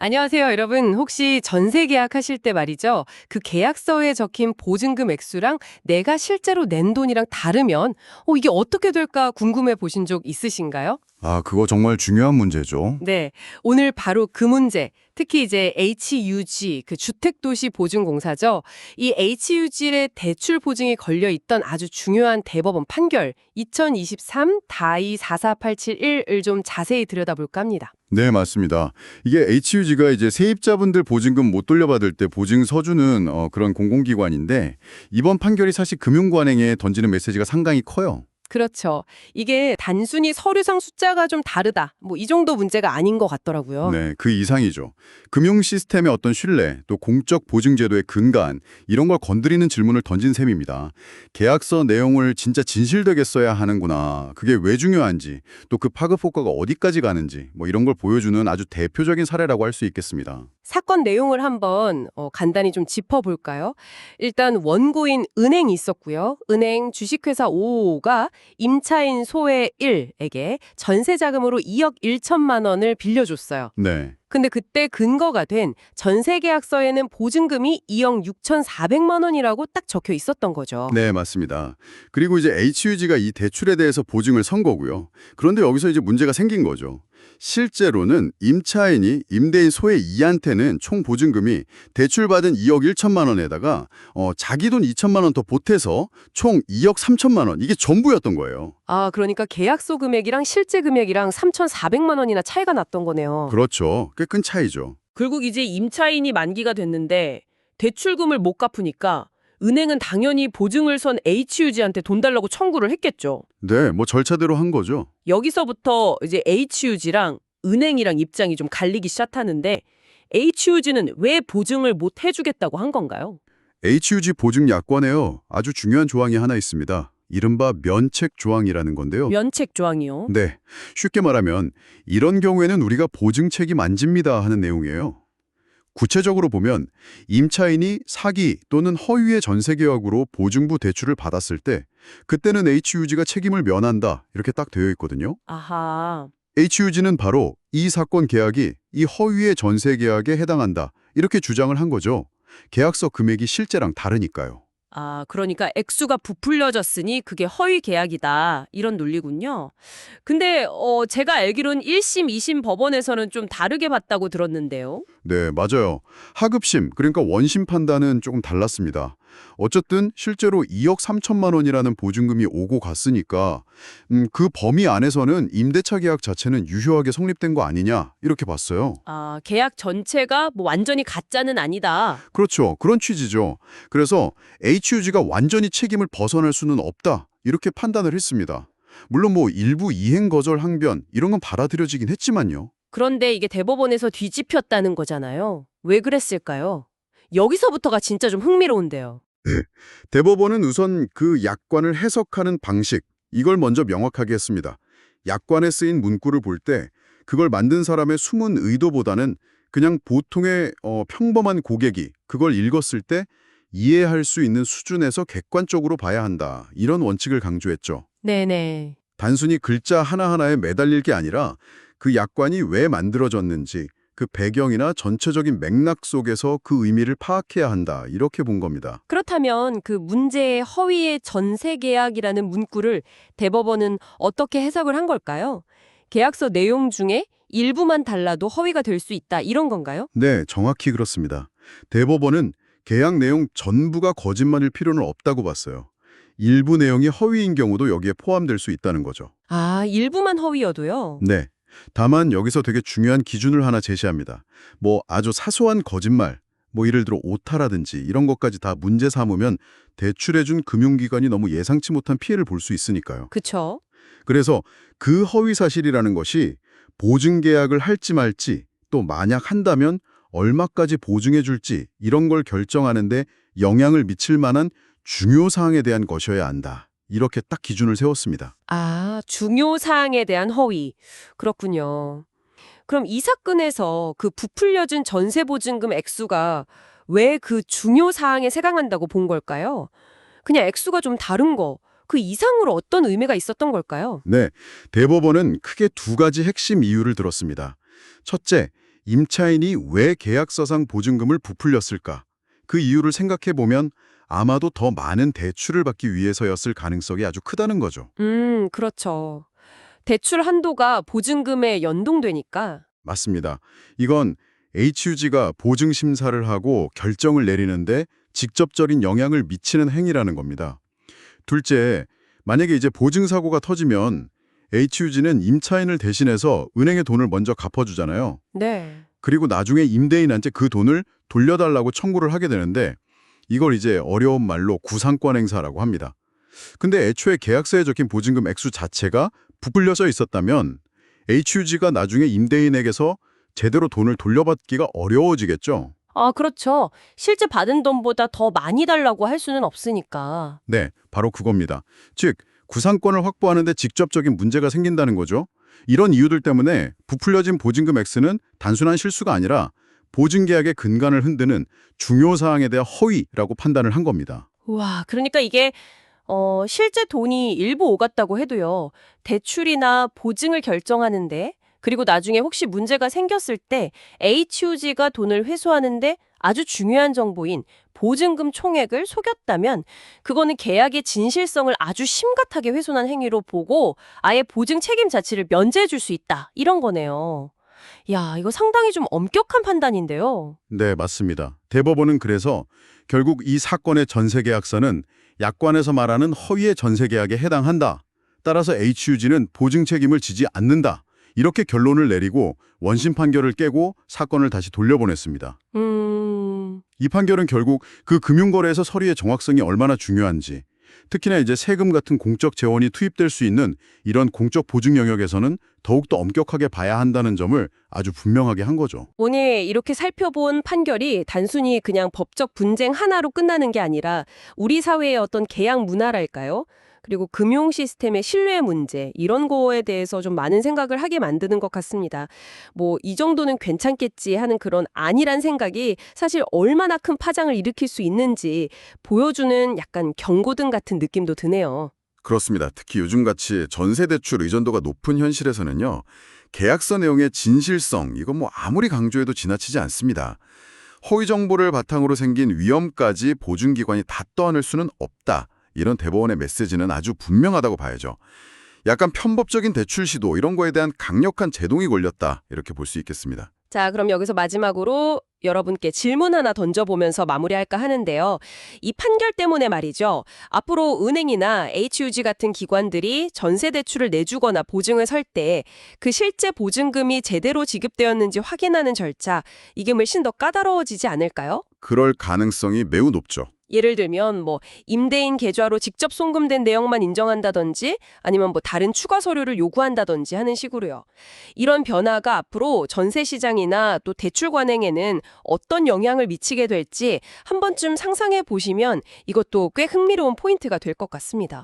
안녕하세요, 여러분. 혹시 전세 계약하실 때 말이죠. 그 계약서에 적힌 보증금 액수랑 내가 실제로 낸 돈이랑 다르면 이게 어떻게 될까 궁금해 보신 적 있으신가요? 그거 정말 중요한 문제죠. 네. 오늘 바로 그 문제, 특히 이제 HUG, 그 주택도시보증공사죠. 이 HUG의 대출 보증이 걸려 있던 아주 중요한 대법원 판결 2023-4244871을 좀 자세히 들여다볼까 합니다. 네, 맞습니다. 이게 HUG가 이제 세입자분들 보증금 못 돌려받을 때 보증 서주는 그런 공공기관인데 이번 판결이 사실 금융관행에 던지는 메시지가 상당히 커요. 그렇죠. 이게 단순히 서류상 숫자가 좀 다르다. 뭐 이 정도 문제가 아닌 것 같더라고요. 네, 그 이상이죠. 금융 시스템의 어떤 신뢰, 또 공적 보증 제도의 근간 이런 걸 건드리는 질문을 던진 셈입니다. 계약서 내용을 진짜 진실되게 써야 하는구나. 그게 왜 중요한지, 또 그 파급 효과가 어디까지 가는지 뭐 이런 걸 보여주는 아주 대표적인 사례라고 할 수 있겠습니다. 사건 내용을 한번 간단히 좀 짚어볼까요? 일단 원고인 은행이 있었고요. 은행 주식회사 5호가 임차인 소혜 1에게 전세 자금으로 2억 1천만 원을 빌려줬어요. 네. 근데 그때 근거가 된 전세 계약서에는 보증금이 2억 6천4백만 원이라고 딱 적혀 있었던 거죠. 네, 맞습니다. 그리고 이제 HUG가 이 대출에 대해서 보증을 선 거고요. 그런데 여기서 이제 문제가 생긴 거죠. 실제로는 임차인이 임대인 소혜 2한테는 총 보증금이 대출받은 2억 1천만 원에다가 자기 돈 2천만 원 더 보태서 총 2억 3천만 원 이게 전부였던 거예요. 아, 그러니까 계약서 금액이랑 실제 금액이랑 3,400만 원이나 차이가 났던 거네요. 그렇죠. 꽤 큰 차이죠. 결국 이제 임차인이 만기가 됐는데 대출금을 못 갚으니까 은행은 당연히 보증을 선 HUG한테 돈 달라고 청구를 했겠죠. 네, 뭐 절차대로 한 거죠. 여기서부터 이제 HUG랑 은행이랑 입장이 좀 갈리기 시작하는데 HUG는 왜 보증을 못 해주겠다고 한 건가요? HUG 보증 약관에요. 아주 중요한 조항이 하나 있습니다. 이른바 면책 조항이라는 건데요. 면책 조항이요. 네, 쉽게 말하면 이런 경우에는 우리가 보증 책임 안 집니다 하는 내용이에요. 구체적으로 보면 임차인이 사기 또는 허위의 전세 계약으로 보증부 대출을 받았을 때 그때는 HUG가 책임을 면한다 이렇게 딱 되어 있거든요. 아하. HUG는 바로 이 사건 계약이 이 허위의 전세 계약에 해당한다 이렇게 주장을 한 거죠. 계약서 금액이 실제랑 다르니까요. 아, 그러니까 액수가 부풀려졌으니 그게 허위 계약이다. 이런 논리군요. 근데 제가 알기로는 1심, 2심 법원에서는 좀 다르게 봤다고 들었는데요. 네, 맞아요. 하급심, 그러니까 원심 판단은 조금 달랐습니다. 어쨌든 실제로 2억 3천만 원이라는 보증금이 오고 갔으니까 그 범위 안에서는 임대차 계약 자체는 유효하게 성립된 거 아니냐 이렇게 봤어요. 아, 계약 전체가 뭐 완전히 가짜는 아니다. 그렇죠. 그런 취지죠. 그래서 HUG가 완전히 책임을 벗어날 수는 없다 이렇게 판단을 했습니다. 물론 뭐 일부 이행 거절 항변 이런 건 받아들여지긴 했지만요. 그런데 이게 대법원에서 뒤집혔다는 거잖아요. 왜 그랬을까요? 여기서부터가 진짜 좀 흥미로운데요. 대법원은 우선 그 약관을 해석하는 방식, 이걸 먼저 명확하게 했습니다. 약관에 쓰인 문구를 볼 때 그걸 만든 사람의 숨은 의도보다는 그냥 보통의 평범한 고객이 그걸 읽었을 때 이해할 수 있는 수준에서 객관적으로 봐야 한다. 이런 원칙을 강조했죠. 네네. 단순히 글자 하나하나에 매달릴 게 아니라 그 약관이 왜 만들어졌는지 그 배경이나 전체적인 맥락 속에서 그 의미를 파악해야 한다. 이렇게 본 겁니다. 그렇다면 그 문제의 허위의 전세 계약이라는 문구를 대법원은 어떻게 해석을 한 걸까요? 계약서 내용 중에 일부만 달라도 허위가 될 수 있다 이런 건가요? 네, 정확히 그렇습니다. 대법원은 계약 내용 전부가 거짓말일 필요는 없다고 봤어요. 일부 내용이 허위인 경우도 여기에 포함될 수 있다는 거죠. 아, 일부만 허위여도요? 네. 다만 여기서 되게 중요한 기준을 하나 제시합니다. 뭐 아주 사소한 거짓말, 뭐 예를 들어 오타라든지 이런 것까지 다 문제 삼으면 대출해준 금융기관이 너무 예상치 못한 피해를 볼 수 있으니까요. 그쵸? 그래서 그 허위 사실이라는 것이 보증 계약을 할지 말지 또 만약 한다면 얼마까지 보증해 줄지 이런 걸 결정하는데 영향을 미칠 만한 중요 사항에 대한 것이어야 한다. 이렇게 딱 기준을 세웠습니다. 아, 중요 사항에 대한 허위. 그렇군요. 그럼 이 사건에서 그 부풀려진 전세 보증금 액수가 왜 그 중요 사항에 해당한다고 본 걸까요? 그냥 액수가 좀 다른 거, 그 이상으로 어떤 의미가 있었던 걸까요? 네, 대법원은 크게 두 가지 핵심 이유를 들었습니다. 첫째, 임차인이 왜 계약서상 보증금을 부풀렸을까? 그 이유를 생각해 보면 아마도 더 많은 대출을 받기 위해서였을 가능성이 아주 크다는 거죠. 그렇죠. 대출 한도가 보증금에 연동되니까. 맞습니다. 이건 HUG가 보증 심사를 하고 결정을 내리는데 직접적인 영향을 미치는 행위라는 겁니다. 둘째, 만약에 이제 보증 사고가 터지면 HUG는 임차인을 대신해서 은행에 돈을 먼저 갚아주잖아요. 네. 그리고 나중에 임대인한테 그 돈을 돌려달라고 청구를 하게 되는데 이걸 이제 어려운 말로 구상권 행사라고 합니다. 근데 애초에 계약서에 적힌 보증금 액수 자체가 부풀려져 있었다면 HUG가 나중에 임대인에게서 제대로 돈을 돌려받기가 어려워지겠죠. 아, 그렇죠. 실제 받은 돈보다 더 많이 달라고 할 수는 없으니까. 네, 바로 그겁니다. 즉, 구상권을 확보하는데 직접적인 문제가 생긴다는 거죠. 이런 이유들 때문에 부풀려진 보증금 액수는 단순한 실수가 아니라 보증계약의 근간을 흔드는 중요 사항에 대한 허위라고 판단을 한 겁니다. 와, 그러니까 이게 실제 돈이 일부 오갔다고 해도요. 대출이나 보증을 결정하는데 그리고 나중에 혹시 문제가 생겼을 때 HUG가 돈을 회수하는데 아주 중요한 정보인 보증금 총액을 속였다면 그거는 계약의 진실성을 아주 심각하게 훼손한 행위로 보고 아예 보증 책임 자체를 면제해 줄 수 있다. 이런 거네요. 야, 이거 상당히 좀 엄격한 판단인데요. 네, 맞습니다. 대법원은 그래서 결국 이 사건의 전세계약서는 약관에서 말하는 허위의 전세계약에 해당한다. 따라서 HUG는 보증 책임을 지지 않는다. 이렇게 결론을 내리고 원심 판결을 깨고 사건을 다시 돌려보냈습니다. 이 판결은 결국 그 금융거래에서 서류의 정확성이 얼마나 중요한지, 특히나 이제 세금 같은 공적 재원이 투입될 수 있는 이런 공적 보증 영역에서는 더욱더 엄격하게 봐야 한다는 점을 아주 분명하게 한 거죠. 오늘 이렇게 살펴본 판결이 단순히 그냥 법적 분쟁 하나로 끝나는 게 아니라 우리 사회의 어떤 계약 문화랄까요? 그리고 금융 시스템의 신뢰 문제 이런 거에 대해서 좀 많은 생각을 하게 만드는 것 같습니다. 뭐 이 정도는 괜찮겠지 하는 그런 안이란 생각이 사실 얼마나 큰 파장을 일으킬 수 있는지 보여주는 약간 경고등 같은 느낌도 드네요. 그렇습니다. 특히 요즘같이 전세대출 의존도가 높은 현실에서는요. 계약서 내용의 진실성, 이건 뭐 아무리 강조해도 지나치지 않습니다. 허위 정보를 바탕으로 생긴 위험까지 보증기관이 다 떠안을 수는 없다. 이런 대법원의 메시지는 아주 분명하다고 봐야죠. 약간 편법적인 대출 시도 이런 거에 대한 강력한 제동이 걸렸다. 이렇게 볼 수 있겠습니다. 자, 그럼 여기서 마지막으로 여러분께 질문 하나 던져보면서 마무리할까 하는데요. 이 판결 때문에 말이죠. 앞으로 은행이나 HUG 같은 기관들이 전세 대출을 내주거나 보증을 설 때 그 실제 보증금이 제대로 지급되었는지 확인하는 절차, 이게 훨씬 더 까다로워지지 않을까요? 그럴 가능성이 매우 높죠. 예를 들면 뭐 임대인 계좌로 직접 송금된 내역만 인정한다든지 아니면 뭐 다른 추가 서류를 요구한다든지 하는 식으로요. 이런 변화가 앞으로 전세 시장이나 또 대출 관행에는 어떤 영향을 미치게 될지 한 번쯤 상상해 보시면 이것도 꽤 흥미로운 포인트가 될 것 같습니다.